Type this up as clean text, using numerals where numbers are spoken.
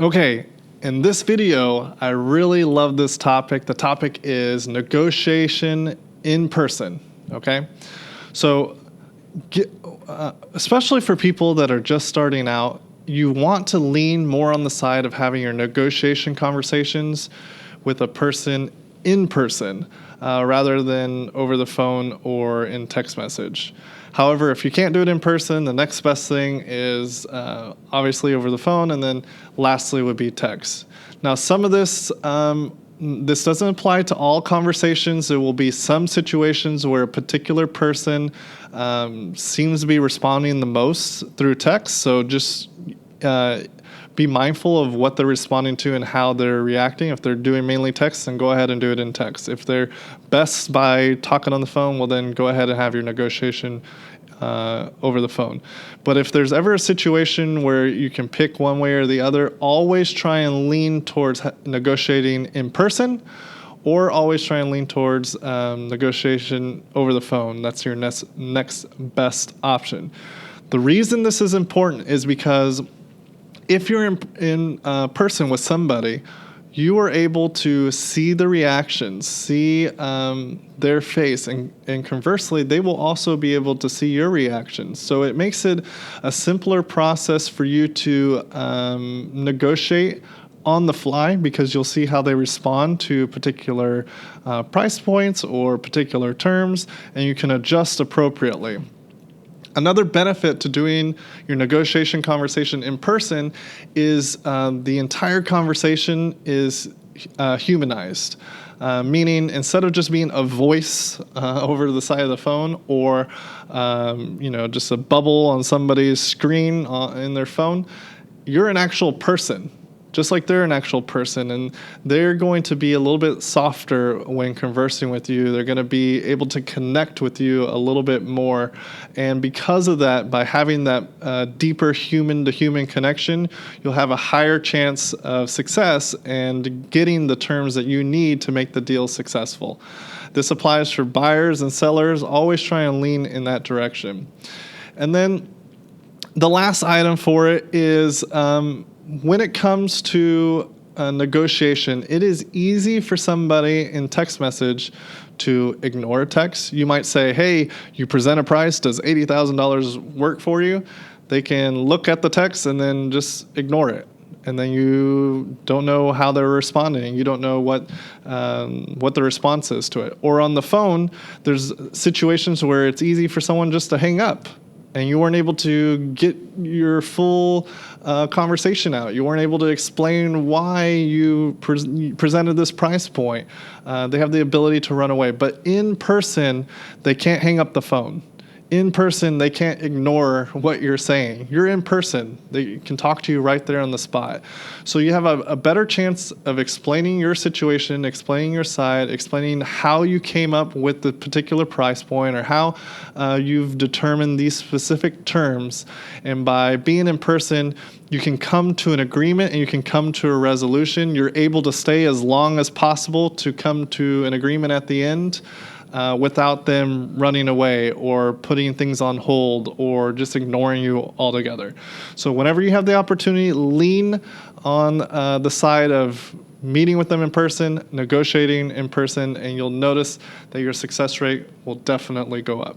Okay, in this video, I really love this topic. The topic is negotiation in person, okay? So, especially for people that are just starting out, you want to lean more on the side of having your negotiation conversations with a person in person rather than over the phone or in text message. However, if you can't do it in person, the next best thing is obviously over the phone, and then lastly would be text. Now, some of this this doesn't apply to all conversations. There will be some situations where a particular person seems to be responding the most through text. So just be mindful of what they're responding to and how they're reacting. If they're doing mainly text, then go ahead and do it in text. If they're best by talking on the phone, well, then go ahead and have your negotiation over the phone. But if there's ever a situation where you can pick one way or the other, always try and lean towards negotiating in person, or always try and lean towards negotiation over the phone. That's your next best option. The reason this is important is because if you're in person with somebody, you are able to see the reactions, see their face, and conversely, they will also be able to see your reactions. So it makes it a simpler process for you to negotiate on the fly, because you'll see how they respond to particular price points or particular terms, and you can adjust appropriately. Another benefit to doing your negotiation conversation in person is the entire conversation is humanized, meaning instead of just being a voice over the side of the phone, or just a bubble on somebody's screen in their phone, you're an actual person. Just like they're an actual person, and they're going to be a little bit softer when conversing with you. They're going to be able to connect with you a little bit more. And because of that, by having that deeper human-to-human connection, you'll have a higher chance of success and getting the terms that you need to make the deal successful. This applies for buyers and sellers. Always try and lean in that direction. And then the last item for it is when it comes to negotiation, it is easy for somebody in text message to ignore a text. You might say, hey, you present a price, does $80,000 work for you? They can look at the text and then just ignore it. And then you don't know how they're responding. You don't know what the response is to it. Or on the phone, there's situations where it's easy for someone just to hang up, and you weren't able to get your full conversation out. You weren't able to explain why you presented this price point. They have the ability to run away. But in person, they can't hang up the phone. In person, they can't ignore what you're saying. You're in person. They can talk to you right there on the spot. So you have a better chance of explaining your situation, explaining your side, explaining how you came up with the particular price point, or how you've determined these specific terms. And by being in person, you can come to an agreement and you can come to a resolution. You're able to stay as long as possible to come to an agreement at the end. Without them running away or putting things on hold or just ignoring you altogether. So whenever you have the opportunity, lean on the side of meeting with them in person, negotiating in person, and you'll notice that your success rate will definitely go up.